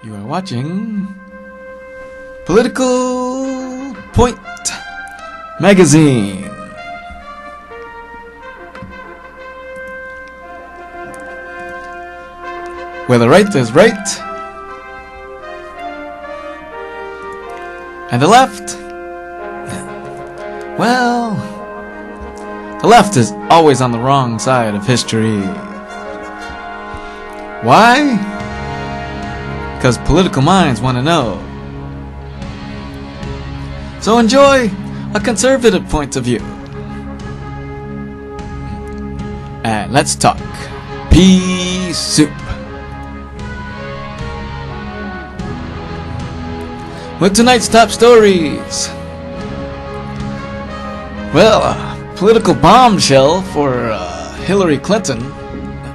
You are watching Political Point Magazine. Where the right is right and the left, well, the left is always on the wrong side of history. Why? Because political minds want to know. So enjoy a conservative point of view. And let's talk pea soup. With tonight's top stories. Well, a political bombshell for Hillary Clinton,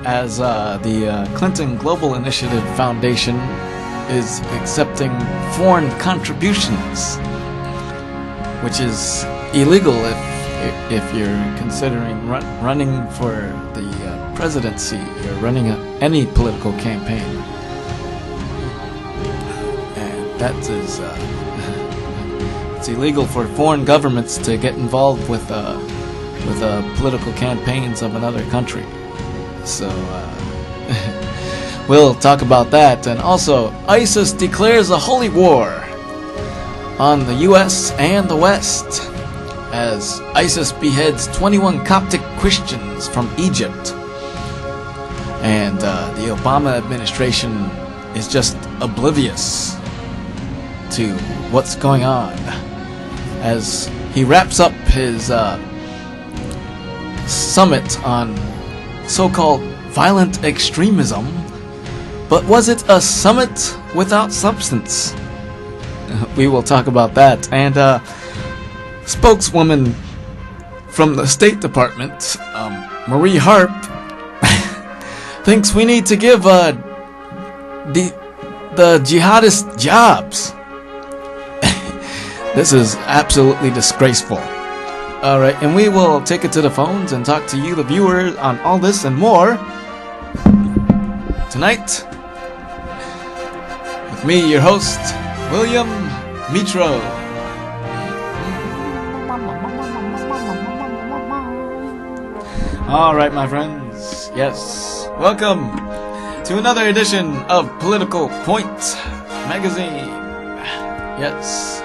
as the Clinton Global Initiative Foundation is accepting foreign contributions, which is illegal if you're considering running for the presidency or running any political campaign. And that is it's illegal for foreign governments to get involved with political campaigns of another country. So we'll talk about that. And also, ISIS declares a holy war on the US and the West as ISIS beheads 21 Coptic Christians from Egypt. And the Obama administration is just oblivious to what's going on as he wraps up his summit on so-called violent extremism. But was it a summit without substance? We will talk about that. And spokeswoman from the State Department, Marie Harp, thinks we need to give the jihadists jobs. This is absolutely disgraceful. Alright, and we will take it to the phones and talk to you, the viewers, on all this and more tonight with me, your host, William Mitro. Alright, my friends, yes, welcome to another edition of Political Point Magazine. Yes,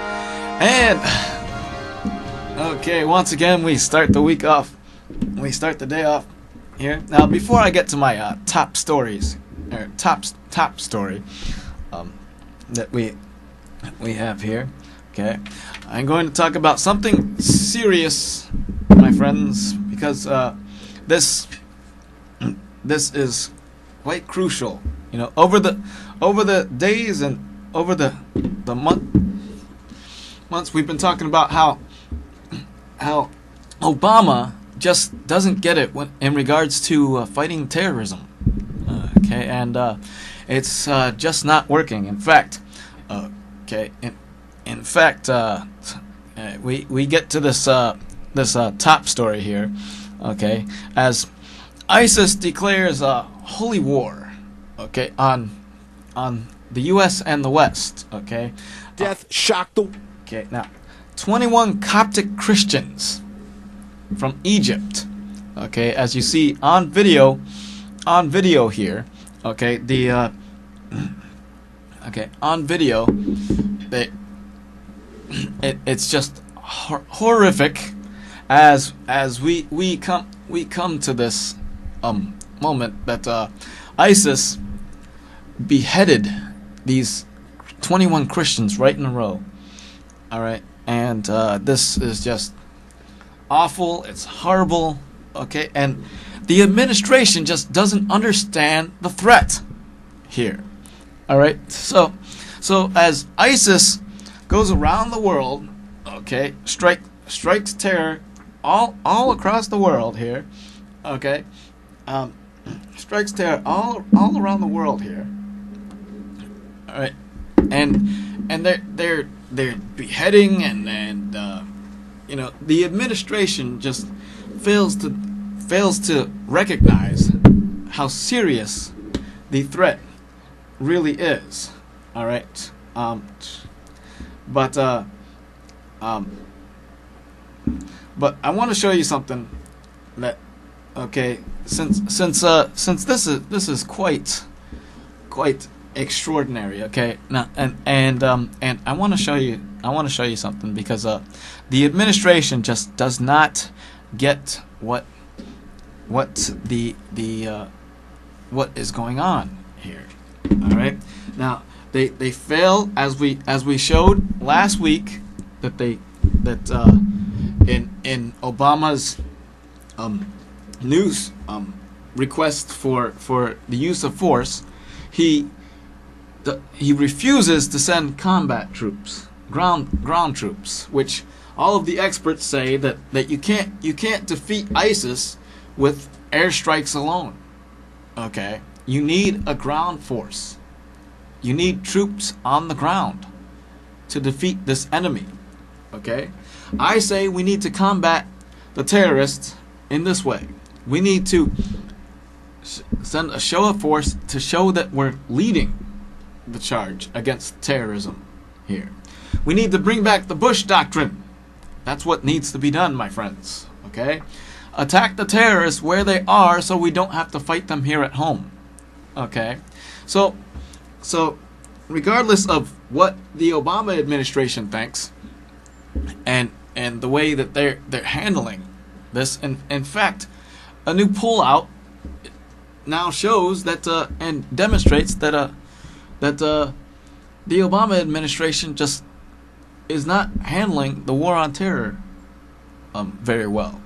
and okay, once again, we start the week off. We start the day off here. Now, before I get to my top stories, or top story that we have here, okay, I'm going to talk about something serious, my friends, because this is quite crucial. You know, over the days and over the months, we've been talking about how Obama just doesn't get it in regards to fighting terrorism. Okay, and it's just not working. In fact, we get to this top story here. Okay, as ISIS declares a holy war. Okay, on the U.S. and the West. Okay, death shocked the. Okay, now 21 Coptic Christians from Egypt. Okay, as you see on video here. Okay, the on video, it's just horrific as we come to this moment that ISIS beheaded these 21 Christians right in a row. All right, and this is just awful. It's horrible. Okay, and the administration just doesn't understand the threat here. All right, so as ISIS goes around the world, okay, strikes terror all across the world here. Okay, strikes terror all around the world here. All right, and they're beheading and you know, the administration just fails to recognize how serious the threat really is. All right. But I want to show you something that, okay, since this is quite extraordinary, okay. Now and I want to show you something, because the administration just does not get what is going on here. All right. Now they fail, as we showed last week, that in Obama's news request for the use of force, he refuses to send combat troops, ground troops, which all of the experts say that you can't defeat ISIS with airstrikes alone. Okay, you need a ground force. You need troops on the ground to defeat this enemy. Okay, I say we need to combat the terrorists in this way. We need to send a show of force to show that we're leading the charge against terrorism here. We need to bring back the Bush Doctrine. That's what needs to be done, my friends. Okay? Attack the terrorists where they are, so we don't have to fight them here at home. Okay? So regardless of what the Obama administration thinks, and the way that they're handling this, in fact, a new poll out now shows that and demonstrates that the Obama administration just is not handling the war on terror very well.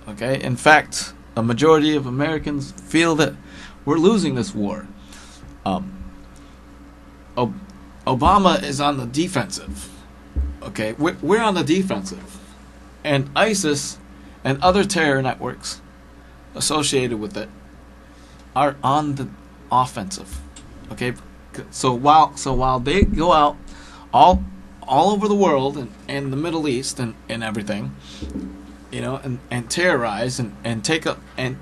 Okay, in fact, a majority of Americans feel that we're losing this war. Obama is on the defensive. Okay, we're on the defensive, and ISIS and other terror networks associated with it are on the offensive. Okay, so while they go out all over the world and the Middle East and everything, you know, and terrorize and take up and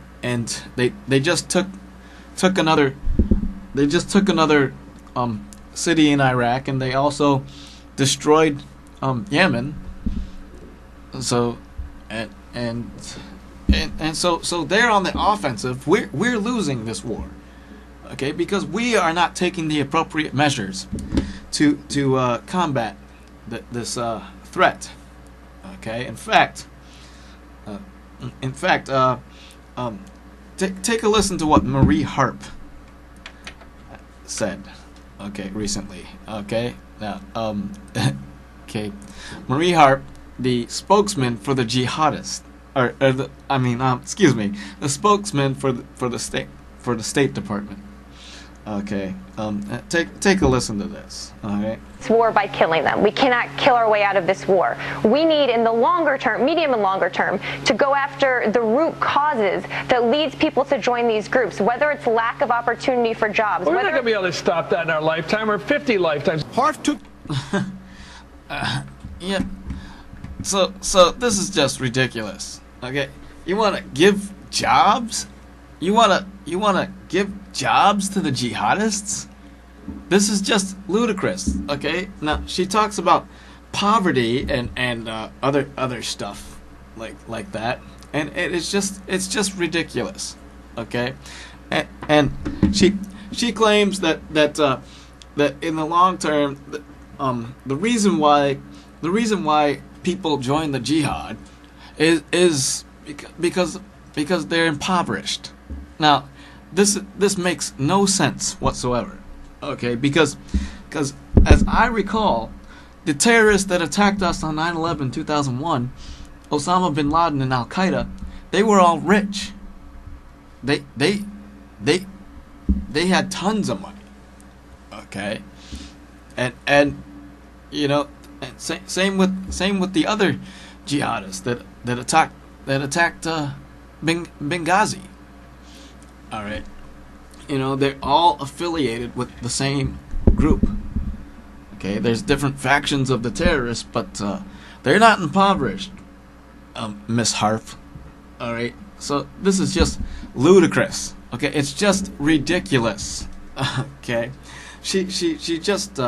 they just took another city in Iraq, and they also destroyed Yemen. So so they're on the offensive. We're losing this war. Okay, because we are not taking the appropriate measures to combat this threat. Okay, in fact, take a listen to what Marie Harp said. Okay, recently. Okay, now okay, Marie Harp, the spokesman for the jihadists, the spokesman for the State Department. Okay, take a listen to this. All right. This war by killing them. We cannot kill our way out of this war. We need, in the longer term, medium and longer term, to go after the root causes that leads people to join these groups, whether it's lack of opportunity for jobs. We're not going to be able to stop that in our lifetime or 50 lifetimes. Harf took. Yeah. So this is just ridiculous. Okay, you want to give jobs? You wanna give jobs to the jihadists? This is just ludicrous. Okay. Now she talks about poverty and other stuff like that, and it's just ridiculous. Okay, and she claims that in the long term, the reason why people join the jihad is because they're impoverished. Now, this makes no sense whatsoever. Okay, because as I recall, the terrorists that attacked us on 9/11, 2001, Osama bin Laden and Al Qaeda, they were all rich. They had tons of money. Okay, and you know, and same with the other jihadists that attacked Benghazi. All right, you know, they're all affiliated with the same group. Okay, there's different factions of the terrorists, but they're not impoverished, Miss Harp. All right, so this is just ludicrous. Okay, it's just ridiculous. Okay, she just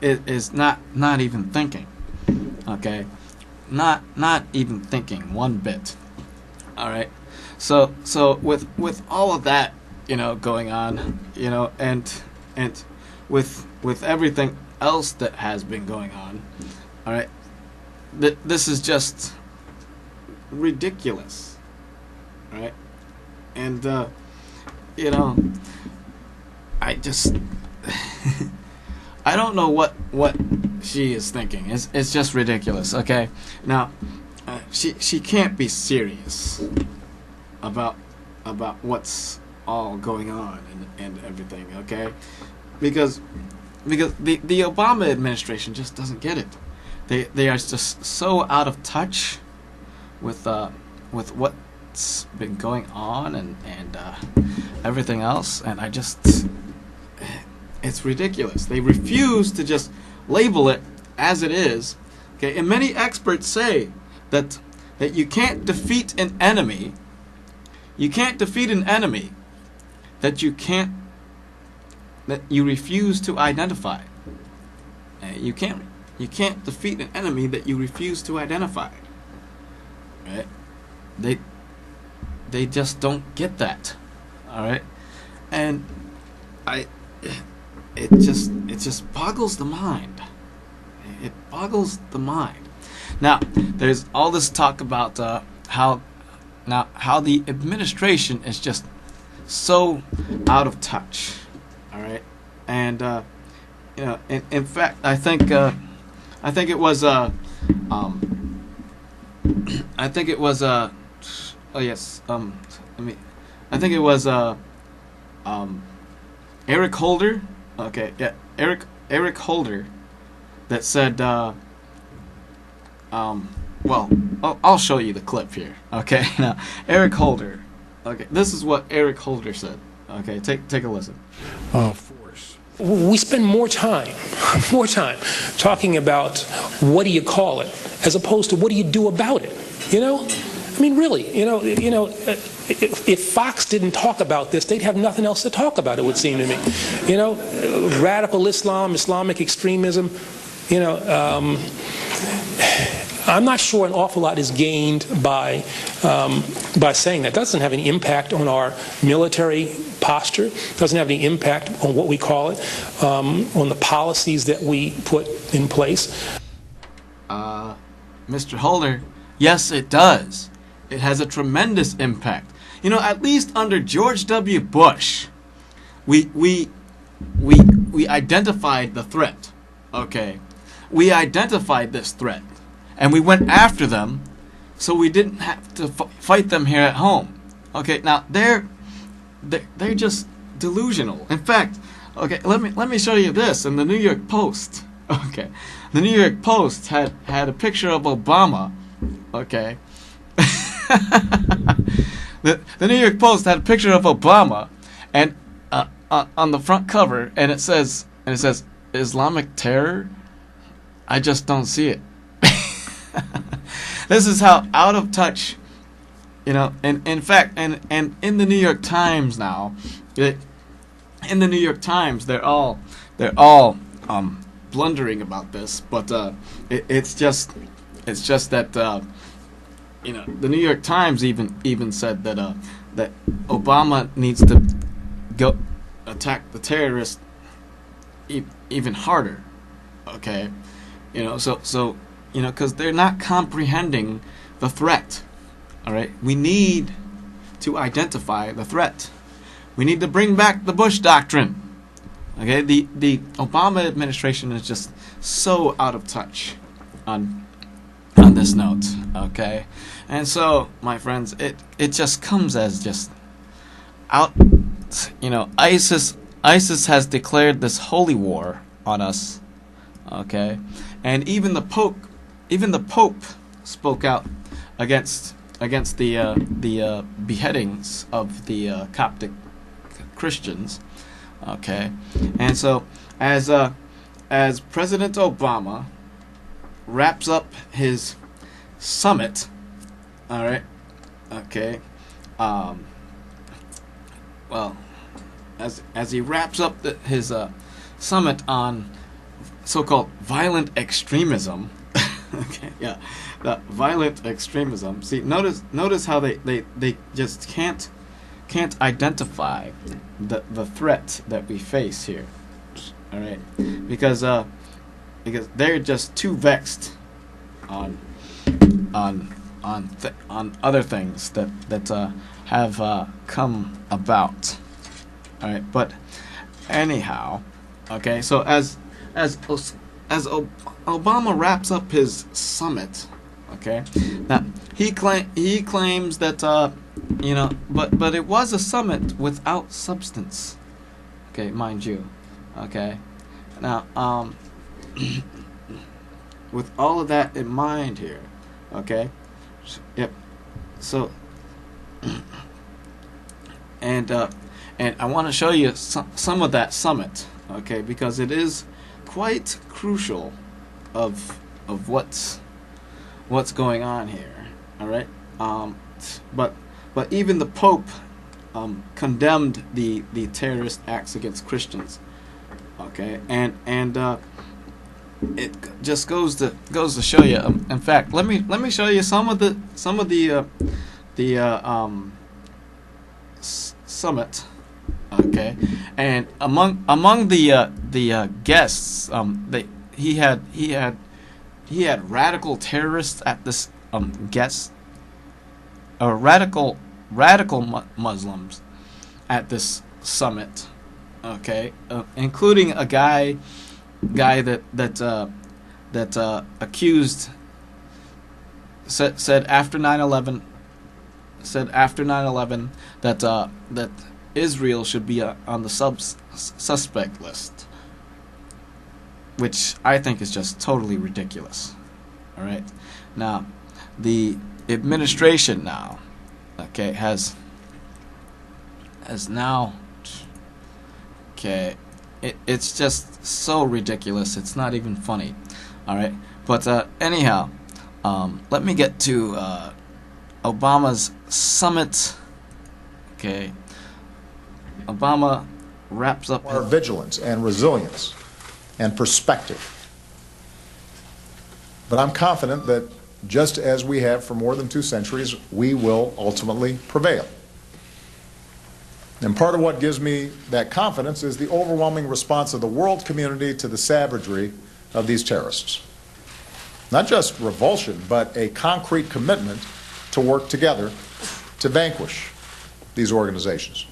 is not even thinking. Okay, not even thinking one bit. All right, so with all of that, going on, and with everything else that has been going on, all right, this is just ridiculous, right? And I just I don't know what she is thinking. It's just ridiculous. Okay, now she can't be serious about what's all going on and everything. Okay, because the Obama administration just doesn't get it. They are just so out of touch with what's been going on and everything else, and it's ridiculous. They refuse to just label it as it is. Okay, and many experts say that you can't defeat an enemy. You can't defeat an enemy that you refuse to identify. You can't defeat an enemy that you refuse to identify. Right? They just don't get that. All right? And it just boggles the mind. It boggles the mind. Now, there's all this talk about how the administration is just so out of touch. All right? And in fact, I think it was I think it was Eric Holder. Okay, yeah, Eric Holder that said well, I'll show you the clip here. Okay, now Eric Holder. Okay, this is what Eric Holder said. Okay, take a listen. Force. We spend more time talking about what do you call it, as opposed to what do you do about it. I mean, really, if Fox didn't talk about this, they'd have nothing else to talk about, it would seem to me. Radical Islam, Islamic extremism, I'm not sure an awful lot is gained by saying that. It doesn't have any impact on our military posture. It doesn't have any impact on what we call it, on the policies that we put in place. Mr. Holder, yes, it does. It has a tremendous impact. At least under George W. Bush, we identified the threat. Okay, we identified this threat, and we went after them, so we didn't have to fight them here at home. Okay, now they're just delusional. In fact, okay, let me show you this in the New York Post. Okay, the New York Post had a picture of Obama. Okay. The New York Post had a picture of Obama, and on the front cover, and it says Islamic terror. I just don't see it. This is how out of touch, and in fact, and in the New York Times now, in the New York Times, they're all blundering about this, but it's just that the New York Times even said that that Obama needs to go attack the terrorists even harder. Okay, so because they're not comprehending the threat. All right, we need to identify the threat. We need to bring back the Bush Doctrine. Okay, the Obama administration is just so out of touch on this note. Okay, and so my friends, it just comes as just out. ISIS has declared this holy war on us. Okay, and even the Pope spoke out against the beheadings of the Coptic Christians. Okay, and so as President Obama wraps up his summit, all right, okay, well, as he wraps up his summit on so-called violent extremism. Okay, yeah, the violent extremism. See, notice how they just can't identify the threat that we face here. All right, because they're just too vexed on other things that have come about. All right, but anyhow, okay. So as Obama wraps up his summit, okay, now he claims that but it was a summit without substance, okay, mind you, okay. Now with all of that in mind here, okay, yep. So and I want to show you some of that summit, okay, because it is quite crucial of what's going on here. All right, but even the Pope condemned the terrorist acts against Christians. Okay, and it just goes to show you. In fact, let me show you some of the summit. Okay, and among the guests, he had radical terrorists at this radical Muslims at this summit. Okay, including a guy that accused said after 9/11 that Israel should be on the suspect list, which I think is just totally ridiculous. All right, now the administration now, okay, has now, okay, it's just so ridiculous. It's not even funny. All right, but anyhow, let me get to Obama's summit. Okay. Obama wraps up our vigilance and resilience and perspective. But I'm confident that just as we have for more than 2 centuries, we will ultimately prevail. And part of what gives me that confidence is the overwhelming response of the world community to the savagery of these terrorists. Not just revulsion, but a concrete commitment to work together to vanquish these organizations.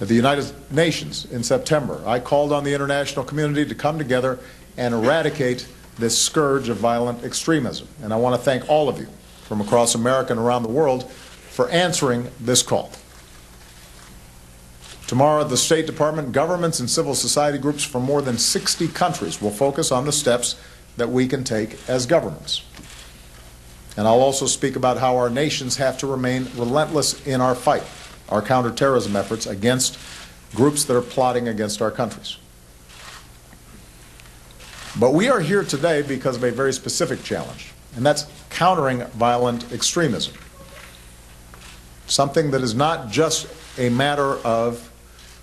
At the United Nations in September, I called on the international community to come together and eradicate this scourge of violent extremism. And I want to thank all of you from across America and around the world for answering this call. Tomorrow at the State Department, governments and civil society groups from more than 60 countries will focus on the steps that we can take as governments. And I'll also speak about how our nations have to remain relentless in our fight, our counterterrorism efforts against groups that are plotting against our countries. But we are here today because of a very specific challenge, and that's countering violent extremism. Something that is not just a matter of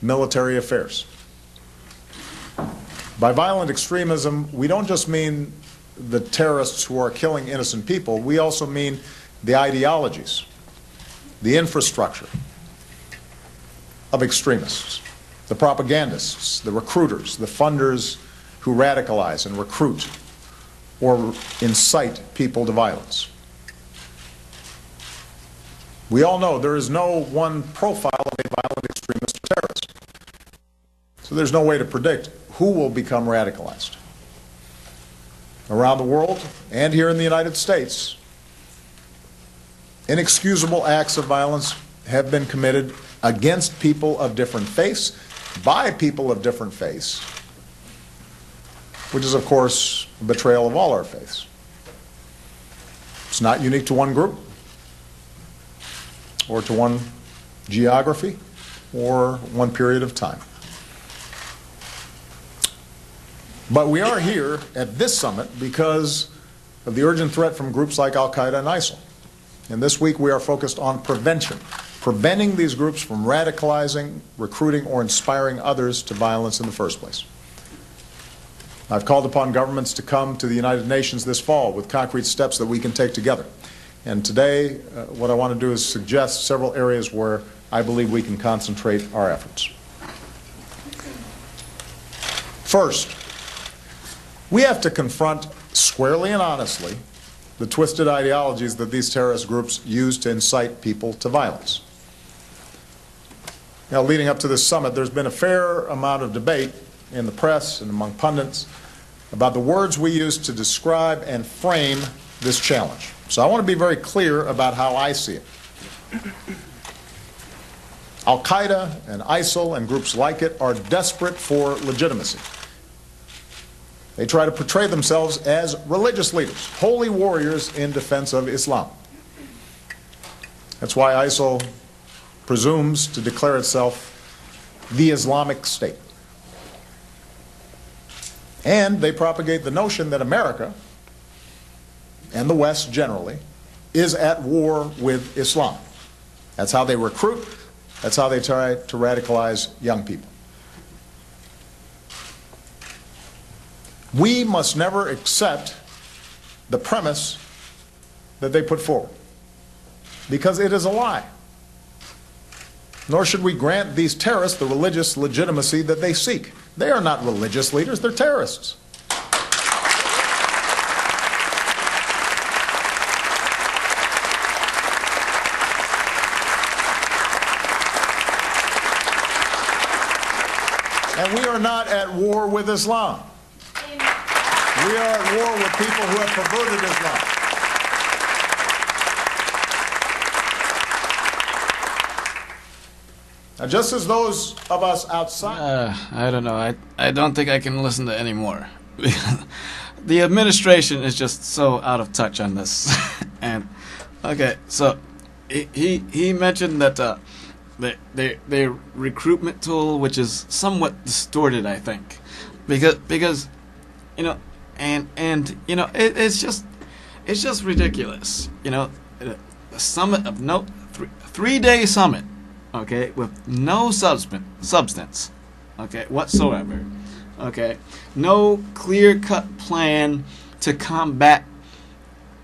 military affairs. By violent extremism, we don't just mean the terrorists who are killing innocent people, we also mean the ideologies, the infrastructure of extremists, the propagandists, the recruiters, the funders who radicalize and recruit or incite people to violence. We all know there is no one profile of a violent extremist or terrorist. So there's no way to predict who will become radicalized. Around the world and here in the United States, inexcusable acts of violence have been committed against people of different faiths, by people of different faiths, which is, of course, a betrayal of all our faiths. It's not unique to one group or to one geography or one period of time. But we are here at this summit because of the urgent threat from groups like Al-Qaeda and ISIL. And this week we are focused on prevention preventing these groups from radicalizing, recruiting, or inspiring others to violence in the first place. I've called upon governments to come to the United Nations this fall with concrete steps that we can take together. And today, what I want to do is suggest several areas where I believe we can concentrate our efforts. First, we have to confront squarely and honestly the twisted ideologies that these terrorist groups use to incite people to violence. Now, leading up to this summit, there's been a fair amount of debate in the press and among pundits about the words we use to describe and frame this challenge. So I want to be very clear about how I see it. Al-Qaeda and ISIL and groups like it are desperate for legitimacy. They try to portray themselves as religious leaders, holy warriors in defense of Islam. That's why ISIL presumes to declare itself the Islamic State. And they propagate the notion that America, and the West generally, is at war with Islam. That's how they recruit. That's how they try to radicalize young people. We must never accept the premise that they put forward, because it is a lie. Nor should we grant these terrorists the religious legitimacy that they seek. They are not religious leaders, they're terrorists. And we are not at war with Islam. We are at war with people who have perverted Islam. Now, just as those of us outside... I don't know. I don't think I can listen to any more. The administration is just so out of touch on this. And, okay, so he mentioned that their recruitment tool, which is somewhat distorted, I think. Because you know, and you know, it's just ridiculous. You know, a summit of no 3-day summit, okay, with no substance, okay, whatsoever, okay, no clear-cut plan to combat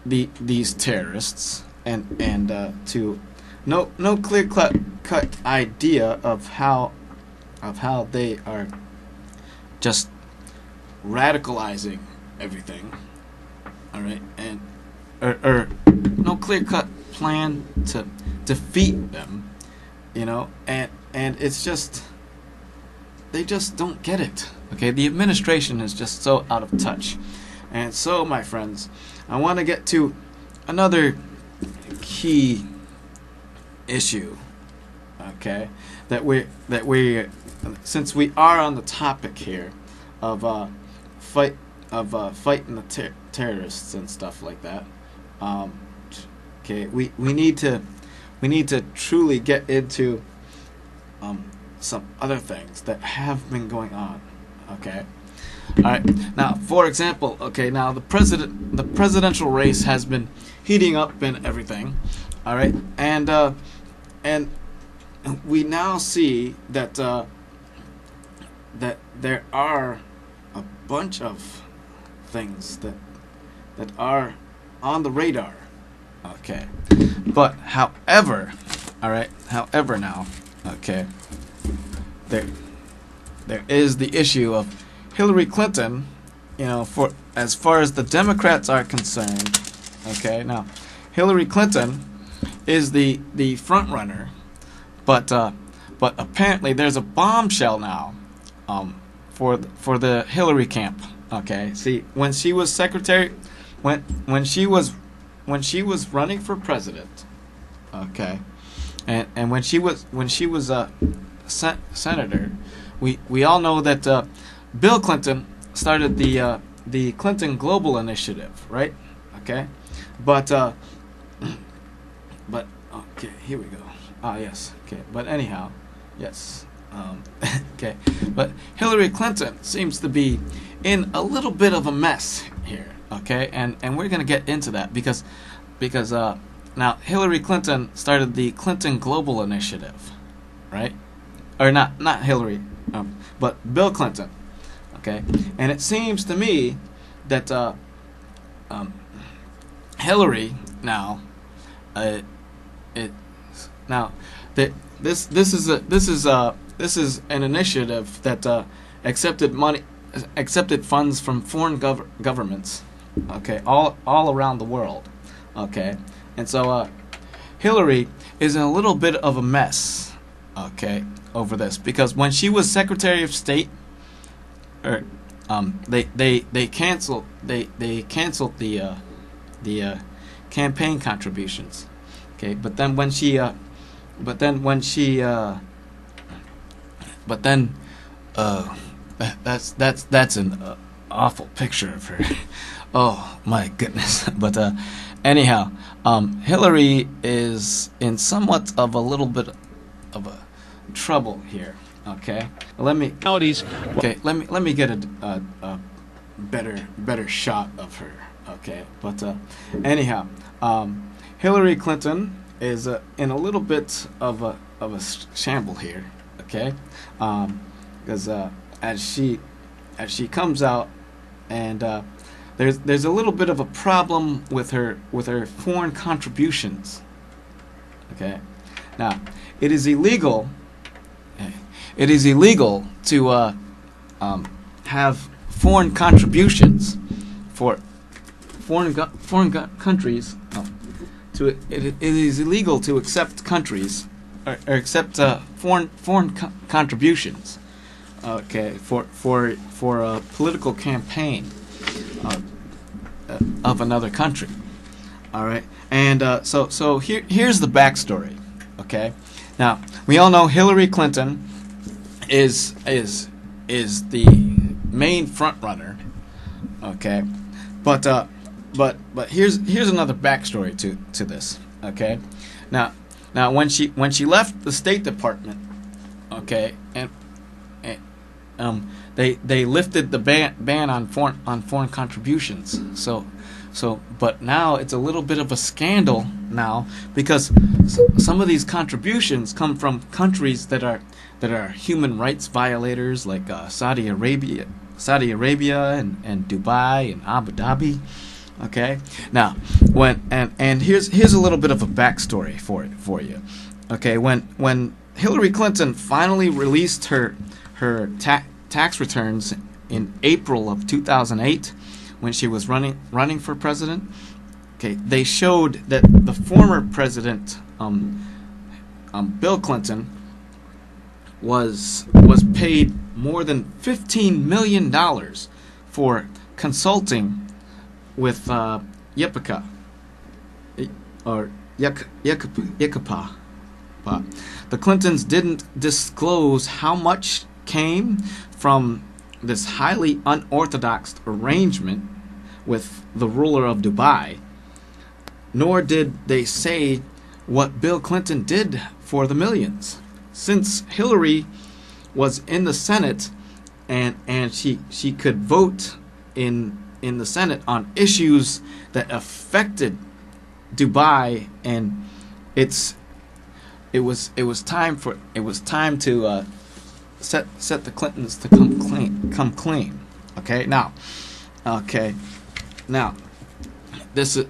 these terrorists, and to no clear-cut idea of how they are just radicalizing everything, all right, and or no clear-cut plan to defeat them, you know, and it's just, they just don't get it, okay? The administration is just so out of touch. And so, my friends, I want to get to another key issue, okay, that we since we are on the topic here of fighting the terrorists and stuff like that, okay, we need to truly get into some other things that have been going on, okay. All right. Now, for example, okay, now the presidential race has been heating up and everything, all right, and we now see that that there are a bunch of things that are on the radar, okay, but however, all right, however now, okay, there is the issue of Hillary Clinton, you know, for as far as the Democrats are concerned, okay. Now, Hillary Clinton is the front runner, but apparently there's a bombshell now, for the Hillary camp, okay. See, when she was secretary, when she was running for president, okay, and when she was a senator, we all know that. Bill Clinton started the Clinton Global Initiative, right? Okay, but okay, here we go. Ah, yes. Okay, but anyhow, yes. Okay, but Hillary Clinton seems to be in a little bit of a mess here. Okay, and we're gonna get into that because now Hillary Clinton started the Clinton Global Initiative, right? Or not Hillary, but Bill Clinton. Okay, and it seems to me that Hillary now, this is an initiative that accepted funds from foreign governments, okay, all around the world, okay, and so Hillary is in a little bit of a mess, okay, over this, because when she was Secretary of State, they canceled the campaign contributions, okay, but then that's an awful picture of her. Oh my goodness. But anyhow, Hillary is in somewhat of a little bit of a trouble here. Okay, let me get a better shot of her. Okay, but anyhow, Hillary Clinton is in a little bit of a shamble here. Okay, because as she comes out, and there's a little bit of a problem with her foreign contributions. Okay, now it is illegal to have foreign contributions for foreign countries. It is illegal to accept countries or accept foreign contributions. Okay, for a political campaign of another country. All right, and so here's the backstory. Okay, now we all know Hillary Clinton is the main front runner. Okay, but here's another backstory to this. Okay, now when she left the State Department, okay, and they lifted the ban on foreign contributions. So but now it's a little bit of a scandal now, because some of these contributions come from countries that are human rights violators, like Saudi Arabia and Dubai and Abu Dhabi. Okay, now and here's a little bit of a backstory for you. Okay, when Hillary Clinton finally released her tax returns in April of 2008, when she was running for president, okay, they showed that the former president, Bill Clinton, was paid more than $15 million for consulting with Yipaka or Yikapa. The Clintons didn't disclose how much came from this highly unorthodox arrangement with the ruler of Dubai, nor did they say what Bill Clinton did for the millions. Since Hillary was in the Senate and she could vote in the Senate on issues that affected Dubai, and it was time to set the Clintons to come clean. Okay, now this is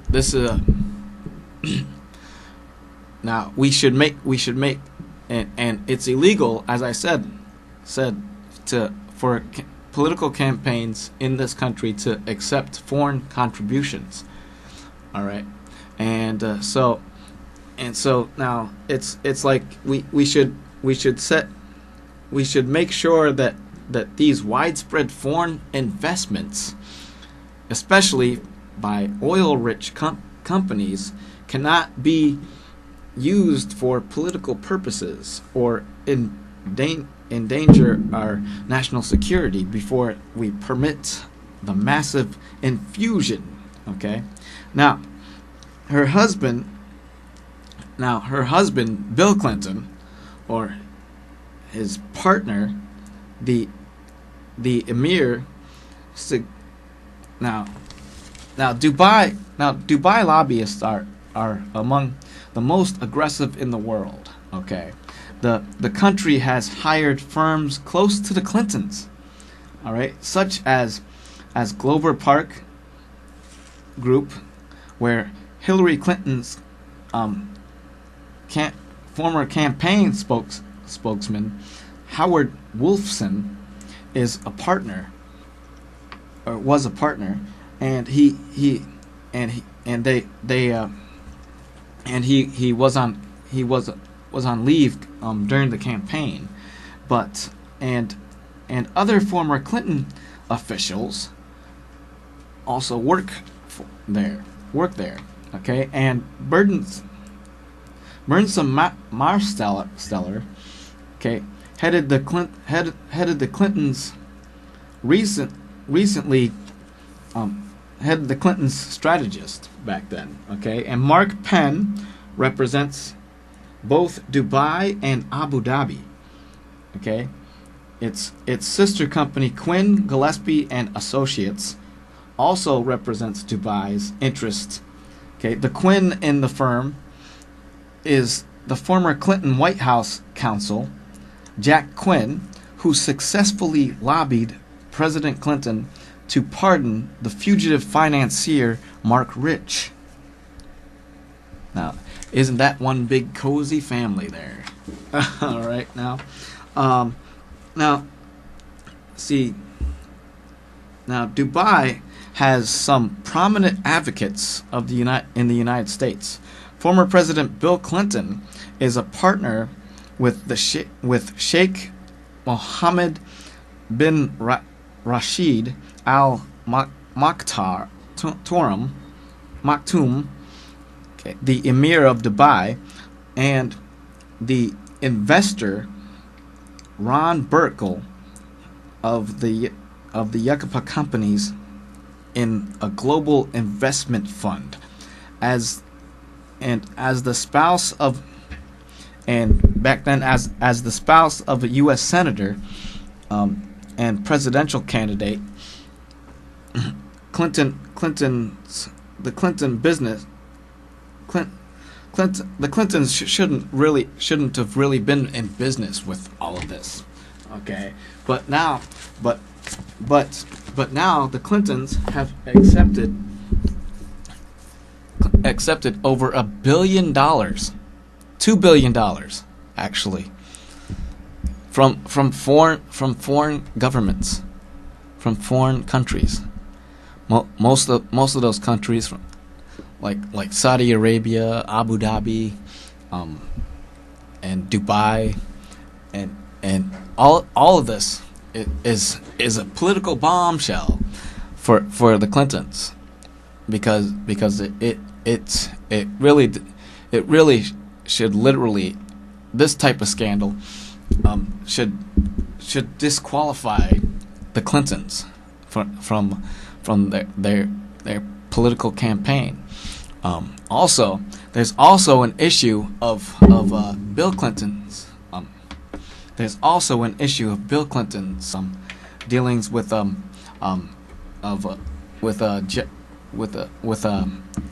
now we should make and it's illegal, as I said for political campaigns in this country to accept foreign contributions. All right, and so now it's like we should make sure that these widespread foreign investments, especially by oil-rich companies, cannot be used for political purposes or endanger our national security before we permit the massive infusion. Okay, now her husband, Bill Clinton, or his partner, the Emir. Now Dubai lobbyists are are among the most aggressive in the world. Okay, the country has hired firms close to the Clintons. All right, such as Glover Park Group, where Hillary Clinton's former campaign spokesman Howard Wolfson is a partner, or was a partner, and he was on leave during the campaign, but and other former Clinton officials also work there. Okay, and Burdensome Marsteller, okay, headed the Clintons recently headed the Clintons strategist back then. Okay, and Mark Penn represents both Dubai and Abu Dhabi. Okay, its sister company Quinn Gillespie and Associates also represents Dubai's interests. Okay, the Quinn in the firm is the former Clinton White House counsel Jack Quinn, who successfully lobbied President Clinton to pardon the fugitive financier Mark Rich. Now, isn't that one big cozy family there? All right, now, see, now Dubai has some prominent advocates of in the United States. Former President Bill Clinton is a partner with Sheikh Mohammed bin Rashid Al Maktoum, okay, the Emir of Dubai, and the investor Ron Burkle of the Yucca companies in a global investment fund, as the spouse of a U.S. senator and presidential candidate. The Clintons shouldn't have really been in business with all of this, okay? But now the Clintons have accepted over $1 billion, $2 billion actually, from foreign governments, from foreign countries. Most of those countries, from like Saudi Arabia, Abu Dhabi, and Dubai, and all of this is a political bombshell for the Clintons, because it really should literally, this type of scandal should disqualify the Clintons from their political campaign. Also, there's also an issue of Bill Clinton's. There's also an issue of Bill Clinton's dealings with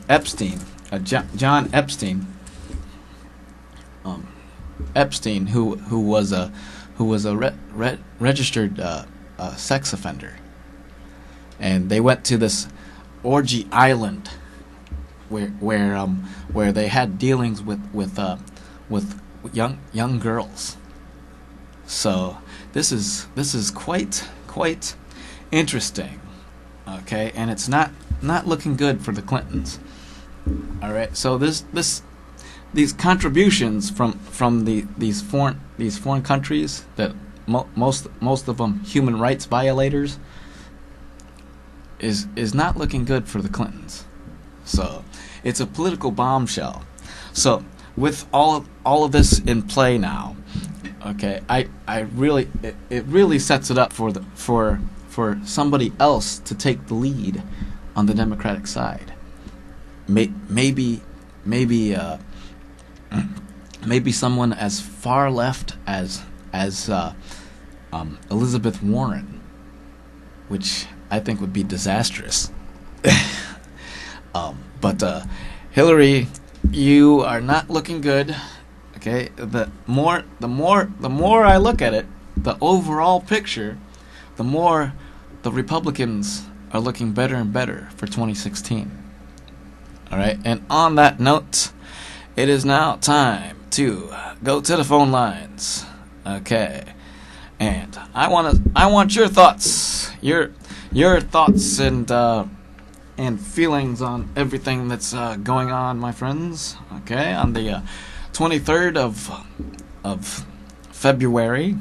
Epstein, John Epstein. Epstein, who was a registered sex offender, and they went to this orgy island where they had dealings with young girls. So this is quite interesting, okay, and it's not looking good for the Clintons. All right, so these contributions from these foreign countries, that most of them human rights violators, is not looking good for the Clintons. So it's a political bombshell. So with all of this in play now, okay, it really sets it up for somebody else to take the lead on the Democratic side. Maybe someone as far left as Elizabeth Warren, which I think would be disastrous. But Hillary you are not looking good. Okay, the more I look at it, the overall picture, the more the Republicans are looking better and better for 2016. All right, and on that note, it is now time to go to the phone lines. Okay, and I want your thoughts, your thoughts and feelings on everything that's going on, my friends. Okay, on the 23rd of February.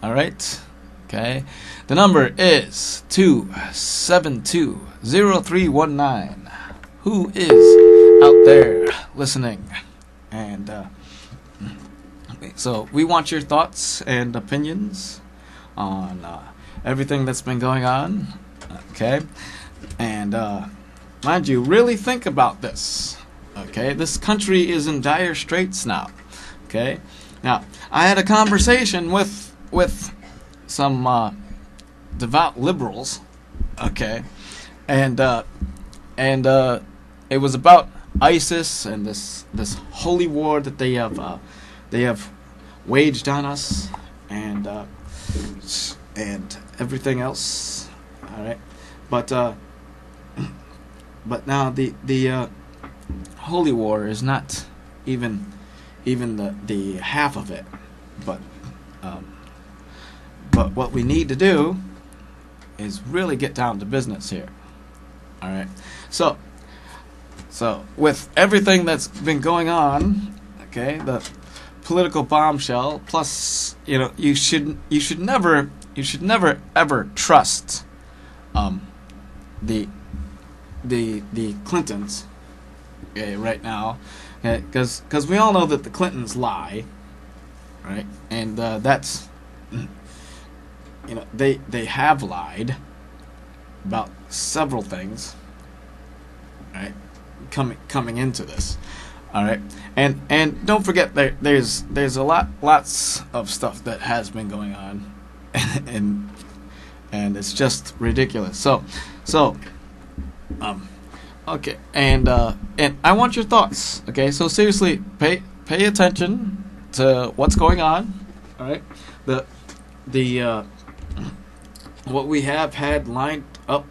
All right. Okay. The number is 272-0319. Who is out there listening? And so we want your thoughts and opinions on everything that's been going on. Okay. And mind you, really think about this. Okay, this country is in dire straits now. Okay, now I had a conversation with some devout liberals. Okay, and it was about ISIS and this holy war that they have waged on us, and everything else. All right, but now the holy war is not even the half of it, but what we need to do is really get down to business here. All right, so with everything that's been going on, okay, the political bombshell, plus you should never ever trust the Clintons. Okay, right now, because we all know that the Clintons lie, right? And that's they have lied about several things, right? Coming into this, all right, and don't forget there's lots of stuff that has been going on, and it's just ridiculous. So. Okay, and I want your thoughts. Okay, so seriously, pay attention to what's going on. All right, the what we have had lined up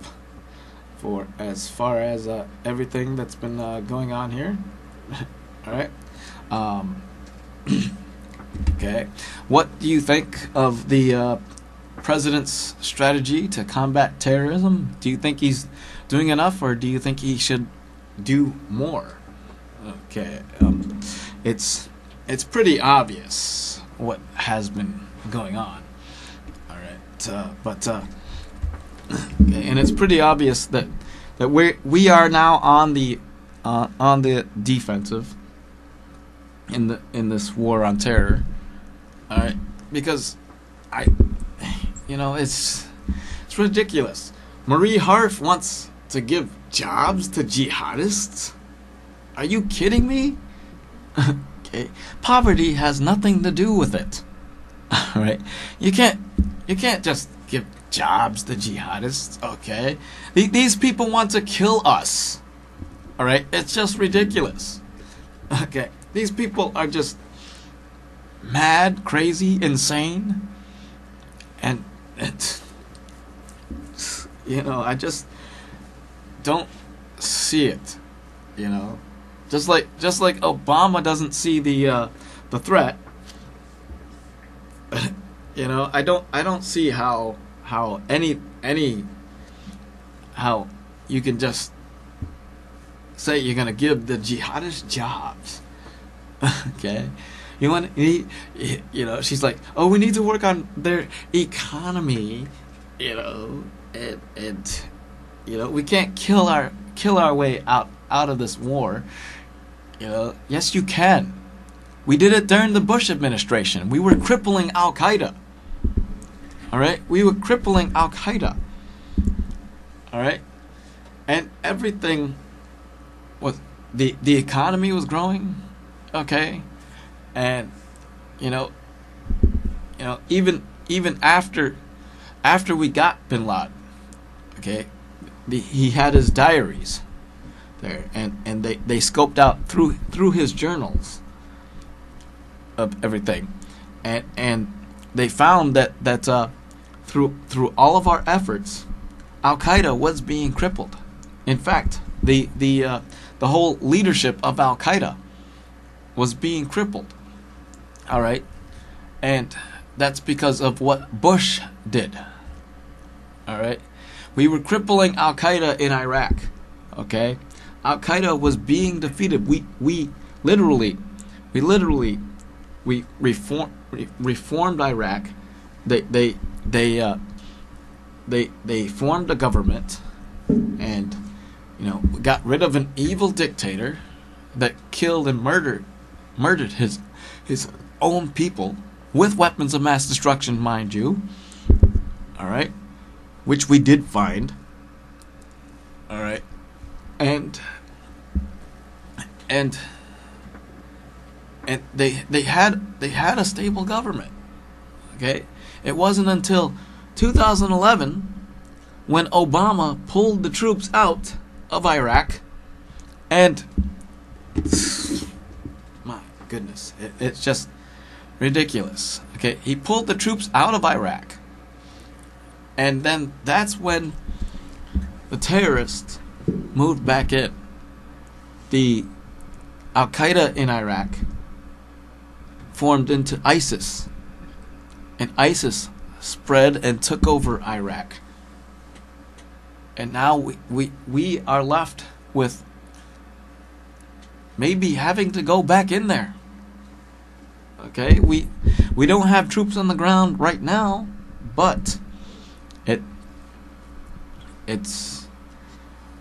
for as far as everything that's been going on here. All right. Okay, what do you think of the president's strategy to combat terrorism? Do you think he's doing enough, or do you think he should do more? Okay, it's pretty obvious what has been going on. All right, okay, and it's pretty obvious that we are now on the defensive in this war on terror. All right, because it's ridiculous. Marie Harf wants to give jobs to jihadists? Are you kidding me? Okay, poverty has nothing to do with it. All right, you can't just give jobs to jihadists. Okay, these people want to kill us. All right, it's just ridiculous. Okay, these people are just mad, crazy, insane, and I just don't see it. Just like Obama doesn't see the threat. I don't see how you can just say you're gonna give the jihadists jobs. Okay, she's like, oh, we need to work on their economy, and we can't kill our way out of this war. Yes, you can. We did it during the Bush administration. We were crippling Al Qaeda. All right, we were crippling Al Qaeda. All right, and everything was the economy was growing. Okay, and even after we got Bin Laden, okay, he had his diaries, there, and they scoped out through his journals of everything, and they found that through all of our efforts, Al-Qaeda was being crippled. In fact, the whole leadership of Al-Qaeda was being crippled. All right, and that's because of what Bush did. All right, we were crippling Al-Qaeda in Iraq. Okay, Al-Qaeda was being defeated. We literally reformed Iraq. They formed a government, and got rid of an evil dictator that killed and murdered his own people with weapons of mass destruction, mind you. All right, which we did find. All right, and they had a stable government. Okay, it wasn't until 2011 when Obama pulled the troops out of Iraq, and my goodness, it's just ridiculous. Okay, he pulled the troops out of Iraq, and then that's when the terrorists moved back in. The Al-Qaeda in Iraq formed into ISIS, and ISIS spread and took over Iraq. And now we are left with maybe having to go back in there. Okay, we don't have troops on the ground right now, but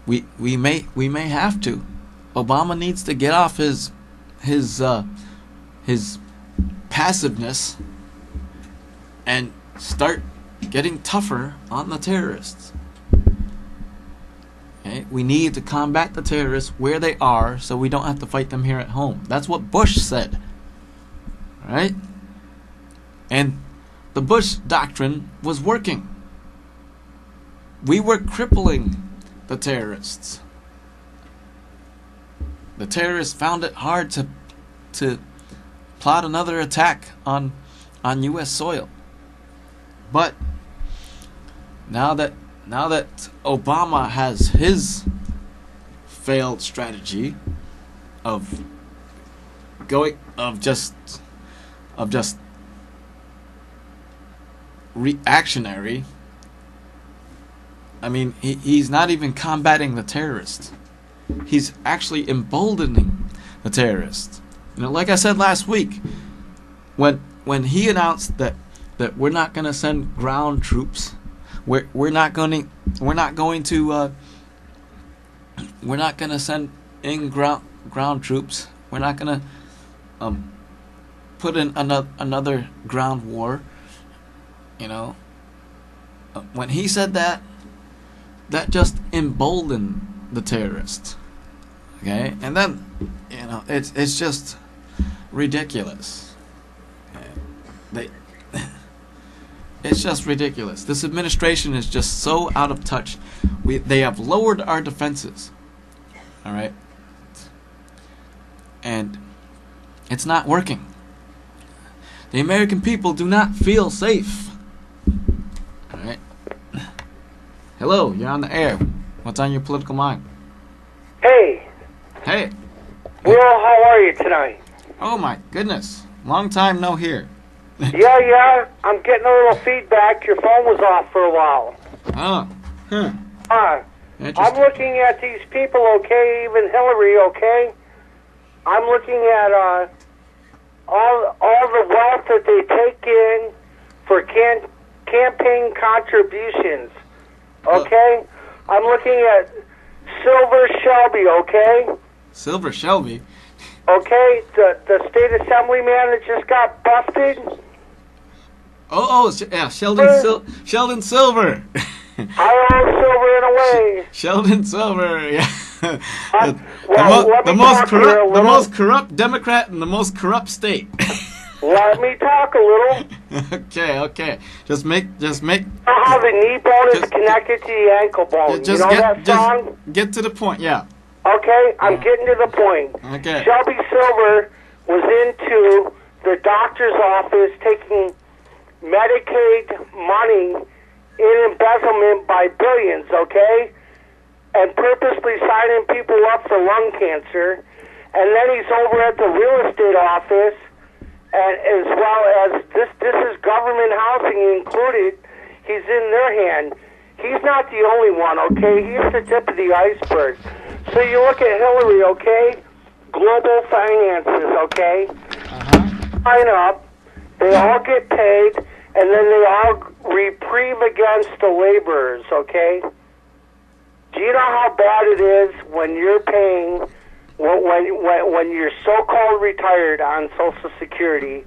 we may have to. Obama needs to get off his passiveness and start getting tougher on the terrorists. Okay? We need to combat the terrorists where they are so we don't have to fight them here at home. That's what Bush said. Right? And the Bush doctrine was working. We were crippling the terrorists. The terrorists found it hard to plot another attack on U.S. soil. But now that Obama has his failed strategy of just reactionary, I mean, he's not even combating the terrorists. He's actually emboldening the terrorists. Like I said last week, when he announced that we're not going to send ground troops, we're not going to send in ground troops. We're not going to put in another ground war. When he said that just emboldened the terrorists. Okay, and then it's just ridiculous. It's just ridiculous. This administration is just so out of touch. They have lowered our defenses. All right, and it's not working. The American people do not feel safe. All right. Hello, you're on the air. What's on your political mind? Hey. Hey. Will, how are you tonight? Oh my goodness. Long time no hear. Yeah, I'm getting a little feedback. Your phone was off for a while. Oh. I'm looking at these people, okay, even Hillary, okay? I'm looking at all the wealth that they take in for campaign contributions, okay? I'm looking at Silver Shelby, okay? Silver Shelby? Okay, the state assemblyman that just got busted. Yeah, Sheldon Silver. I owe Silver in a way. Sheldon Silver, yeah. The most corrupt Democrat in the most corrupt state. Let me talk a little. Okay. Just make. You know how the knee bone is connected to the ankle bone. You know that song? Get to the point, yeah. Okay, I'm getting to the point. Okay. Shelby Silver was into the doctor's office taking Medicaid money in embezzlement by billions, okay? And purposely signing people up for lung cancer. And then he's over at the real estate office, and as well as this is government housing included. He's in their hand. He's not the only one, okay? He's the tip of the iceberg. So you look at Hillary, okay? Global finances, okay? Sign up. They all get paid, and then they all reprieve against the laborers, okay? Do you know how bad it is when you're paying, when you're so-called retired on Social Security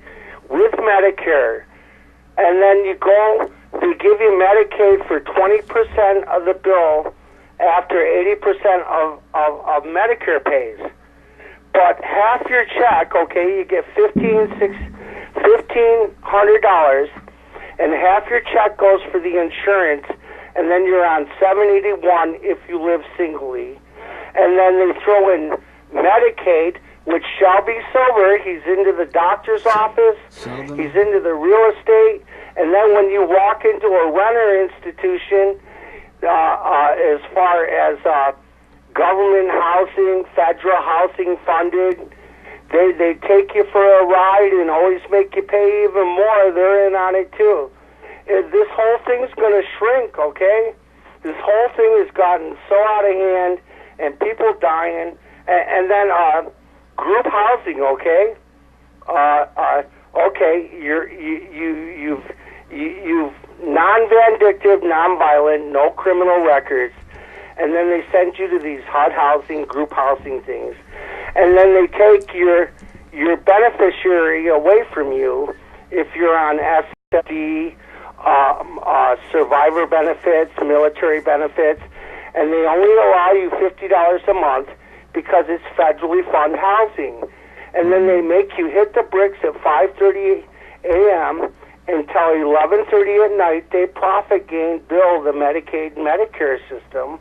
with Medicare, and then you go, they give you Medicaid for 20% of the bill after 80% of Medicare pays. But half your check, okay, you get $1,500, and half your check goes for the insurance, and then you're on 781 if you live singly. And then they throw in Medicaid, which Shelby Silver, he's into the doctor's office, he's into the real estate, and then when you walk into a renter institution, as far as government housing, federal housing funded, they take you for a ride and always make you pay even more. They're in on it too. This whole thing's going to shrink, okay? This whole thing has gotten so out of hand, and people dying, and then group housing, okay? Okay, you've non-vindictive, non-violent, no criminal records, and then they send you to these HUD housing, group housing things, and then they take your beneficiary away from you if you're on SSD, survivor benefits, military benefits, and they only allow you $50 a month because it's federally funded housing. And then they make you hit the bricks at 5:30 a.m. until 11:30 at night. They profit gain bill the Medicaid and Medicare system.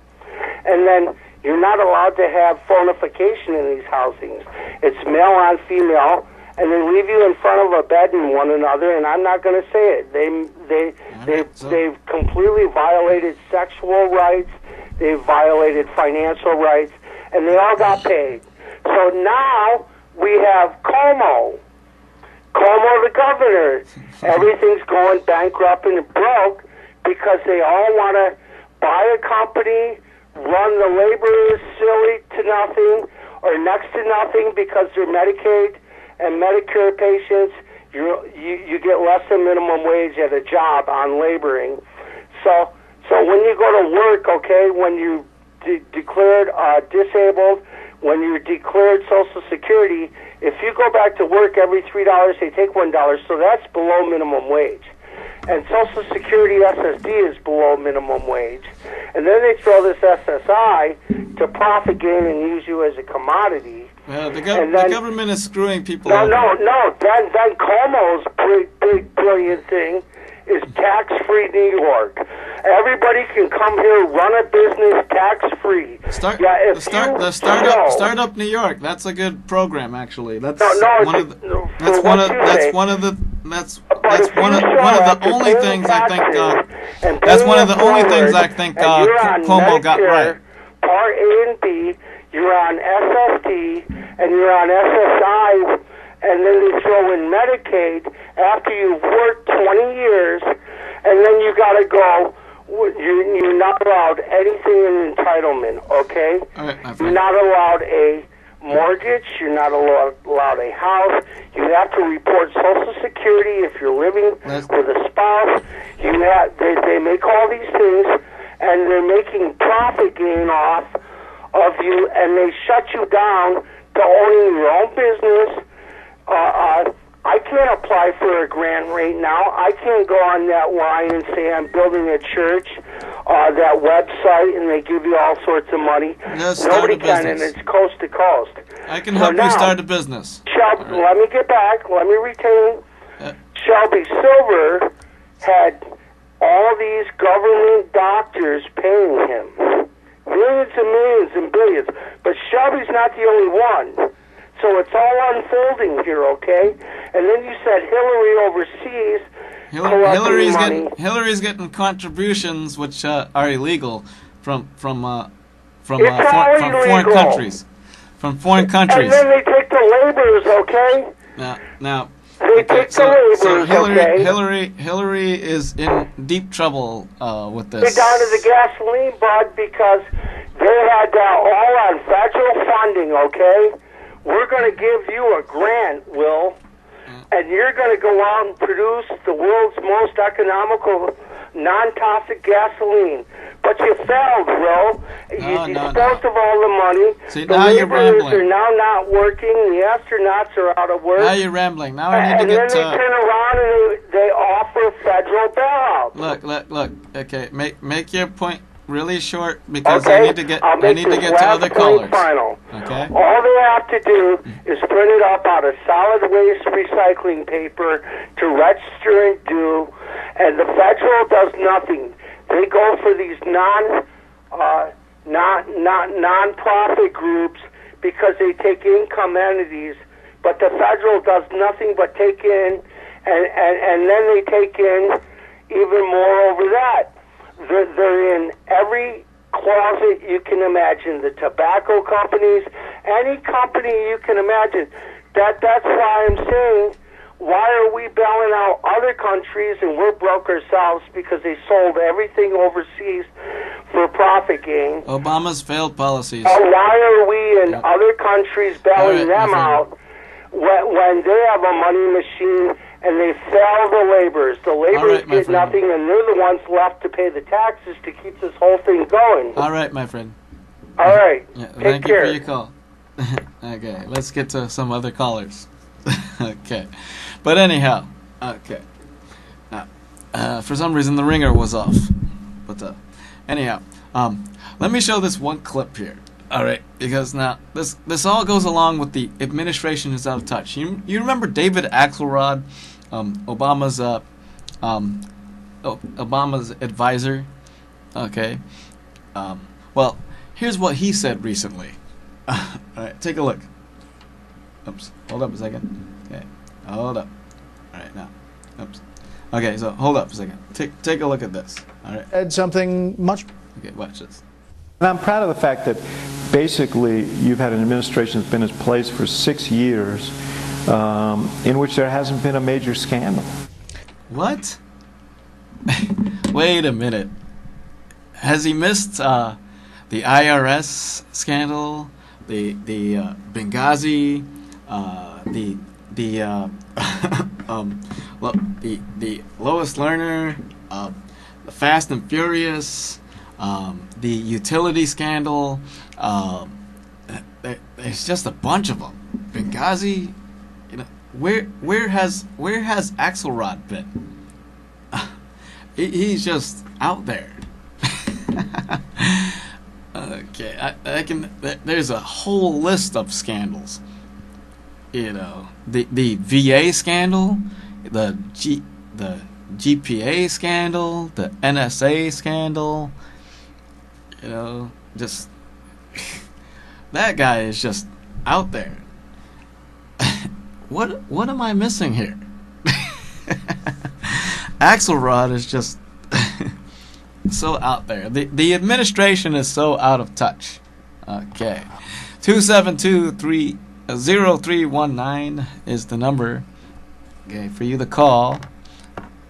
And then you're not allowed to have phonification in these housings. It's male on female, and they leave you in front of a bed and one another, and I'm not going to say it. They've completely violated sexual rights. They've violated financial rights, and they all got paid. So now we have Cuomo the governor. Everything's going bankrupt and broke because they all want to buy a company, run the laborers silly to nothing or next to nothing because they're Medicaid and Medicare patients. You get less than minimum wage at a job on laboring. So when you go to work, okay, when you declared disabled, when you're declared Social Security, if you go back to work every $3, they take $1, so that's below minimum wage. And Social Security SSD is below minimum wage. And then they throw this SSI to profit gain and use you as a commodity. The government is screwing people over. No. Then Cuomo's big brilliant thing is tax-free New York. Everybody can come here, run a business tax-free. Startup New York. That's a good program, actually. That's one of the only things I think. That's one of the only things I think Cuomo got right. Part A and B, you're on SSD and you're on SSI, and then they throw in Medicaid after you've worked 20 years, and then you got to go. You're not allowed anything in entitlement, okay? You're not allowed a mortgage. You're not allowed a house. You have to report Social Security if you're living with a spouse. They make all these things, and they're making profit gain off of you, and they shut you down to owning your own business. I can't apply for a grant right now. I can't go on that line and say I'm building a church, that website, and they give you all sorts of money. Nobody can, and it's coast to coast. I can help you start a business. Shelby, let me get back. Let me retain. Shelby Silver had all these government doctors paying him. Millions and millions and billions. But Shelby's not the only one. So it's all unfolding here, okay? And then you said Hillary overseas collecting money. Hillary's getting contributions which are illegal from all foreign illegal. countries. From foreign countries. And then they take the laborers, okay? Now. They take the laborers, So okay? Hillary is in deep trouble with this. They're down to the gasoline, bud, because they had all on federal funding, okay? We're going to give you a grant, Will, and you're going to go out and produce the world's most economical non-toxic gasoline. But you failed, Will. You disposed of all the money. See, the now you're laborers rambling. are now not working. The astronauts are out of work. Now you're rambling. Now I need to and get then they turn around and they offer federal bailouts. Look. Okay, make your point really short because Okay, I need to get I'll make to this other last point callers. final. Okay. All they have to do is print it up out of solid waste recycling paper to register and do, and the federal does nothing. They go for these non-profit groups because they take income entities, but the federal does nothing but take in, and then they take in even more over that. They're in every closet you can imagine. The tobacco companies, any company you can imagine. That's why I'm saying, why are we bailing out other countries and we're broke ourselves because they sold everything overseas for profit gain? Obama's failed policies. Why are we in other countries bailing them my out when they have a money machine and they fail the laborers? The laborers my get friend. nothing, and they're the ones left to pay the taxes to keep this whole thing going. All right, my friend. All right. Yeah, Take thank care. you for your call. Okay, let's get to some other callers. Okay, but anyhow, okay. Now, for some reason the ringer was off, but anyhow, let me show this one clip here. All right, because now this all goes along with the administration is out of touch. You remember David Axelrod, Obama's Obama's advisor? Okay. Well, here's what he said recently. All right, take a look. Oops. Hold up a second. Okay. Hold up. All right, now. Oops. Okay, so hold up a second. Take a look at this. All right. Said something much. Okay, watch this. And I'm proud of the fact that basically you've had an administration that's been in place for 6 years in which there hasn't been a major scandal. What? Wait a minute. Has he missed the IRS scandal, the Benghazi, the Lois Lerner, the Fast and Furious, the utility scandal? There's just a bunch of them. Benghazi, you know, where has Axelrod been? He's just out there. Okay, I can. There's a whole list of scandals. You know, the VA scandal, the GPA scandal, the NSA scandal. You know, just that guy is just out there. What am I missing here? Axelrod is just so out there. The administration is so out of touch. Okay. 272-0319 is the number. Okay, for you to call.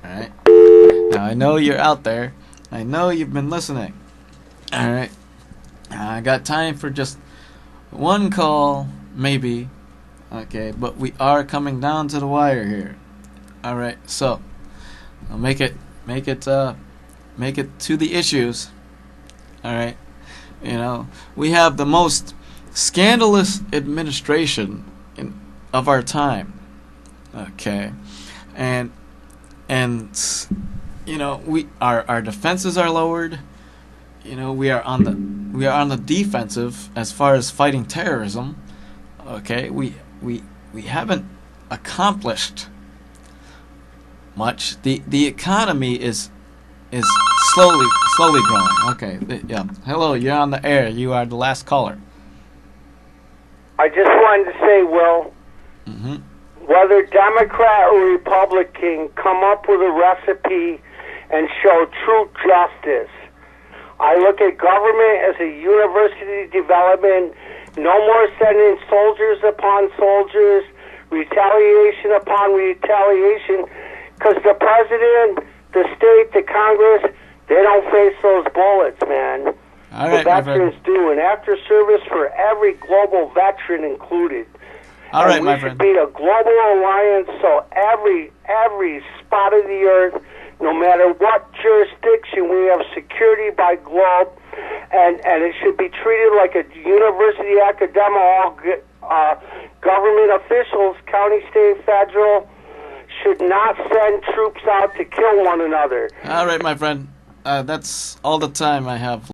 Alright. Now I know you're out there. I know you've been listening. Alright. I got time for just one call, maybe. Okay, but we are coming down to the wire here. Alright, so I'll make it to the issues. Alright. You know, we have the most scandalous administration of our time. Okay. And you know, our defenses are lowered. You know, we are on the defensive as far as fighting terrorism. Okay? We haven't accomplished much. The economy is slowly growing. Okay. Yeah. Hello, you're on the air. You are the last caller. I just wanted to say, Will, whether Democrat or Republican, come up with a recipe and show true justice. I look at government as a university development, no more sending soldiers upon soldiers, retaliation upon retaliation, because the president, the state, the Congress, they don't face those bullets, man. All The right, my veterans friend. do, and after service for every global veteran included. All right, And my we friend. should be a global alliance, so every spot of the earth, no matter what jurisdiction, we have security by globe, and it should be treated like a university academic. All government officials, county, state, federal, should not send troops out to kill one another. All right, my friend. That's all the time I have.